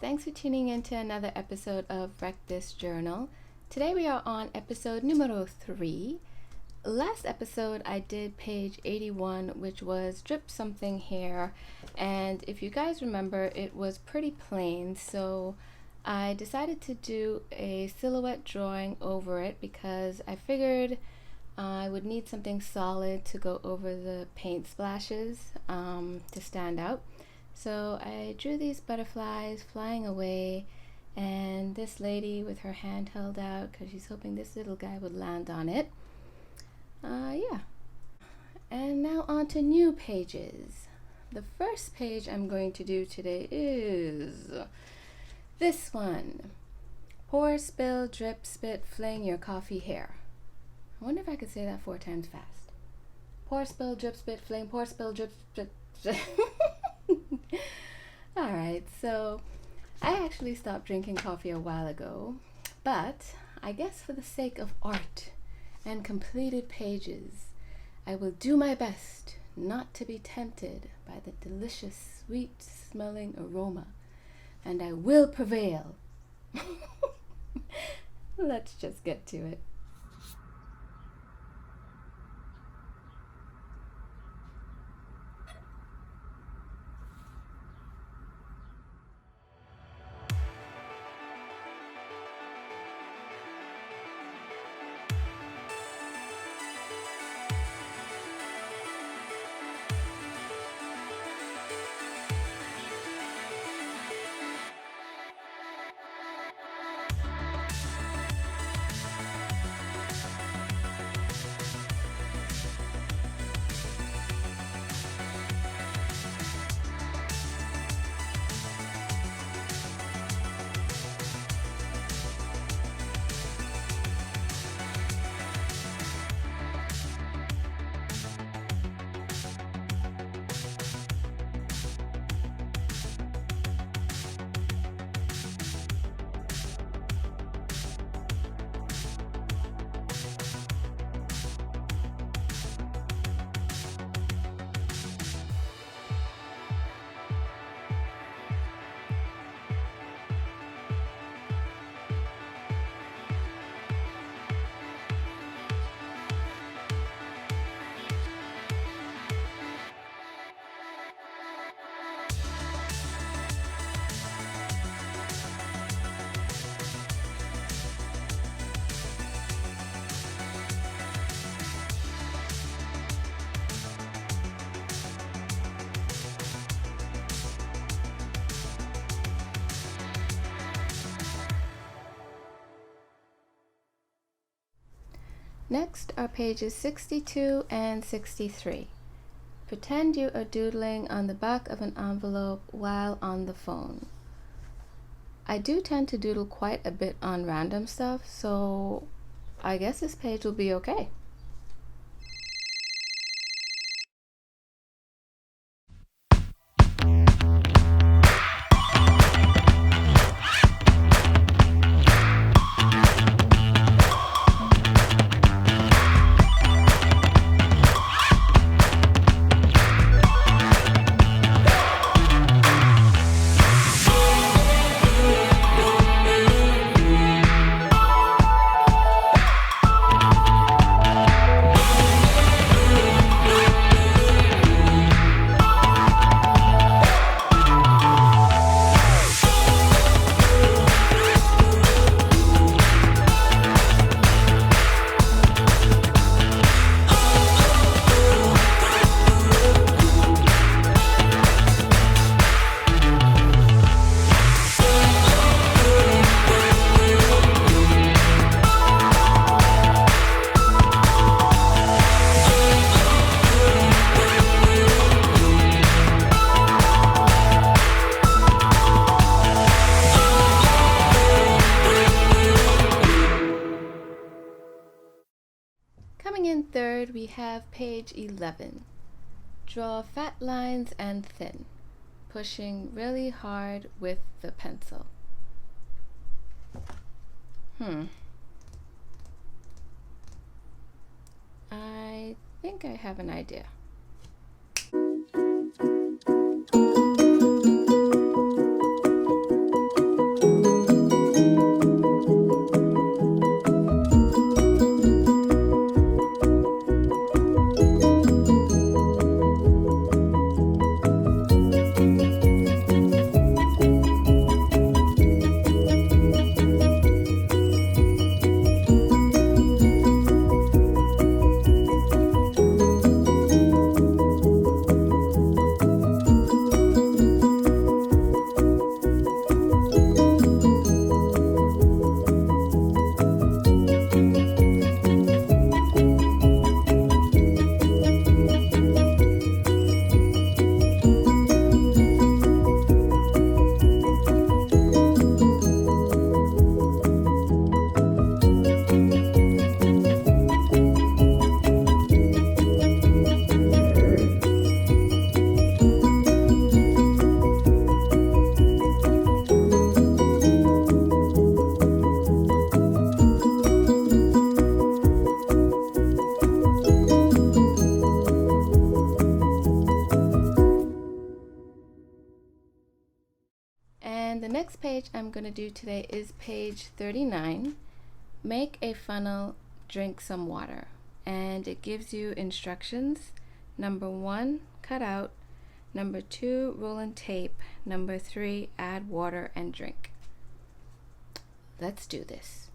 thanks for tuning in to another episode of Wreck This Journal. Today we are on episode numero 3. Last episode I did page 81, which was Drip Something Hair, and if you guys remember, it was pretty plain, so I decided to do a silhouette drawing over it because I figured I would need something solid to go over the paint splashes to stand out. So I drew these butterflies flying away and this lady with her hand held out because she's hoping this little guy would land on it. Yeah. And now on to new pages. The first page I'm going to do today is this one. Pour, spill, drip, spit, fling your coffee hair. I wonder if I could say that 4 times fast. Pour, spill, drip, spit, fling, pour, spill, drip, spit. Alright, so I actually stopped drinking coffee a while ago, but I guess for the sake of art and completed pages, I will do my best not to be tempted by the delicious, sweet-smelling aroma, and I will prevail. Let's just get to it. Next are pages 62 and 63. Pretend you are doodling on the back of an envelope while on the phone. I do tend to doodle quite a bit on random stuff, so I guess this page will be okay. Coming in third, we have page 11. Draw fat lines and thin, pushing really hard with the pencil. I think I have an idea. page I'm going to do today is page 39. Make a funnel, drink some water. And it gives you instructions. Number 1, cut out. Number 2, roll and tape. Number 3, add water and drink. Let's do this.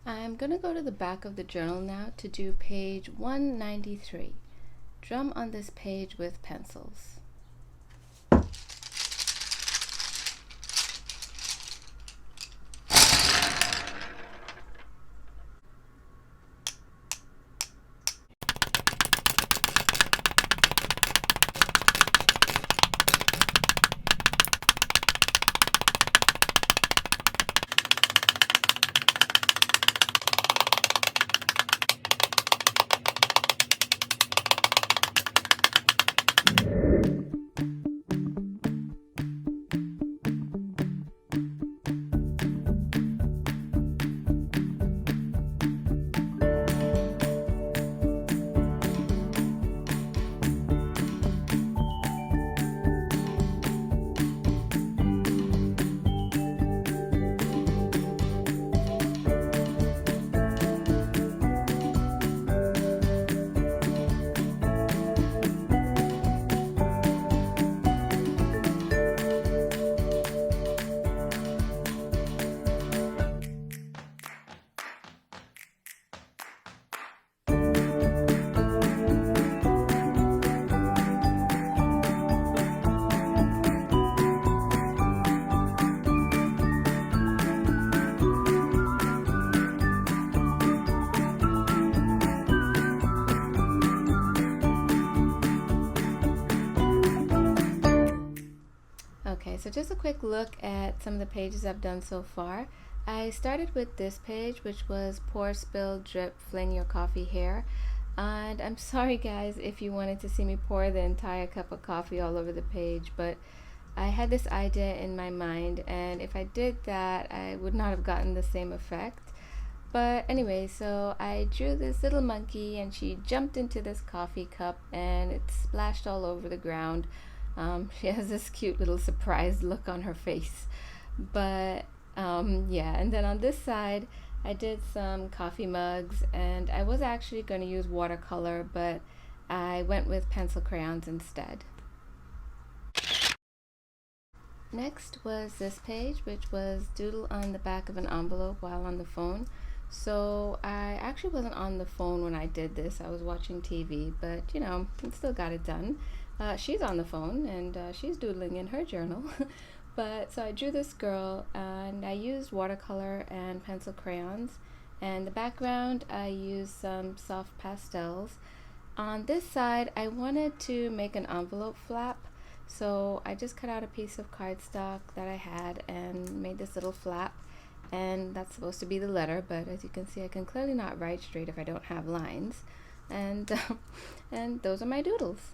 I'm going to go to the back of the journal now to do page 193. Drum on this page with pencils. Okay, so just a quick look at some of the pages I've done so far. I started with this page, which was pour, spill, drip, fling your coffee here. And I'm sorry guys if you wanted to see me pour the entire cup of coffee all over the page, but I had this idea in my mind, and if I did that, I would not have gotten the same effect. But anyway, so I drew this little monkey and she jumped into this coffee cup and it splashed all over the ground. She has this cute little surprised look on her face. But yeah, and then on this side I did some coffee mugs, and I was actually going to use watercolor, but I went with pencil crayons instead. Next was this page, which was doodle on the back of an envelope while on the phone. So I actually wasn't on the phone when I did this. I was watching TV, but you know, still got it done. She's on the phone and she's doodling in her journal. But so I drew this girl and I used watercolor and pencil crayons. And the background, I used some soft pastels. On this side, I wanted to make an envelope flap. So I just cut out a piece of cardstock that I had and made this little flap, and that's supposed to be the letter, but as you can see I can clearly not write straight if I don't have lines, and and those are my doodles.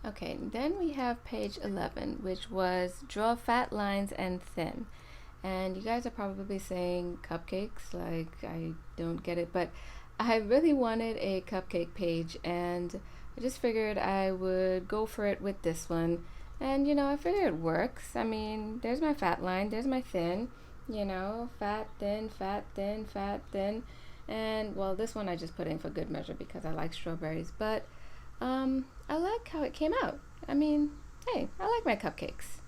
Okay, then we have page 11, which was draw fat lines and thin. And you guys are probably saying cupcakes, like I don't get it, but I really wanted a cupcake page, and I just figured I would go for it with this one. And I figured it works. I mean, there's my fat line, there's my thin, fat, thin, fat, thin, fat, thin. And well, this one I just put in for good measure because I like strawberries, but I like how it came out. I mean, hey, I like my cupcakes.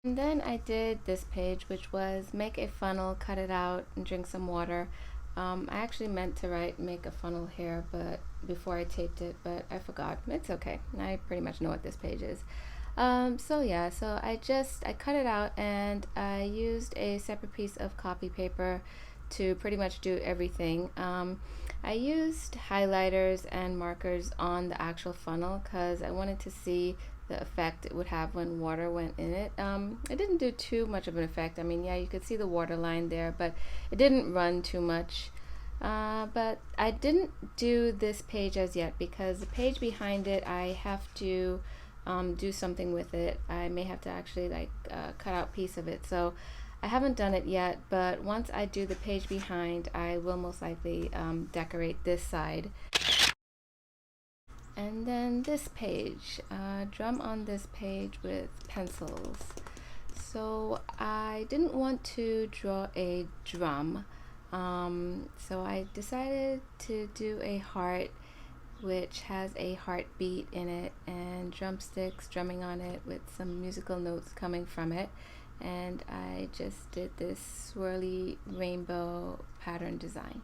And then I did this page, which was make a funnel, cut it out, and drink some water. I actually meant to write make a funnel here, but before I taped it, but I forgot. It's okay. I pretty much know what this page is. So yeah, so I cut it out and I used a separate piece of copy paper to pretty much do everything. I used highlighters and markers on the actual funnel because I wanted to see the effect it would have when water went in it. It didn't do too much of an effect. I mean, yeah, you could see the water line there, but it didn't run too much. But I didn't do this page as yet because the page behind it, I have to do something with it. I may have to actually cut out a piece of it. So I haven't done it yet, but once I do the page behind, I will most likely decorate this side. And then this page, drum on this page with pencils. So I didn't want to draw a drum, so I decided to do a heart which has a heartbeat in it and drumsticks drumming on it with some musical notes coming from it. And I just did this swirly rainbow pattern design.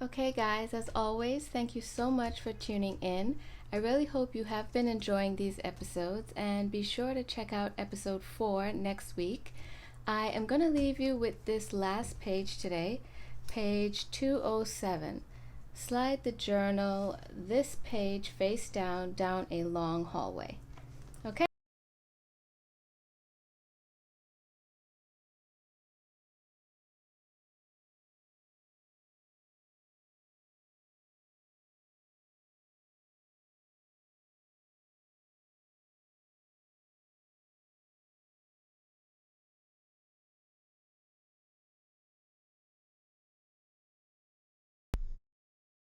Okay guys, as always, thank you so much for tuning in. I really hope you have been enjoying these episodes, and be sure to check out episode 4 next week. I am going to leave you with this last page today, page 207. Slide the journal this page face down a long hallway.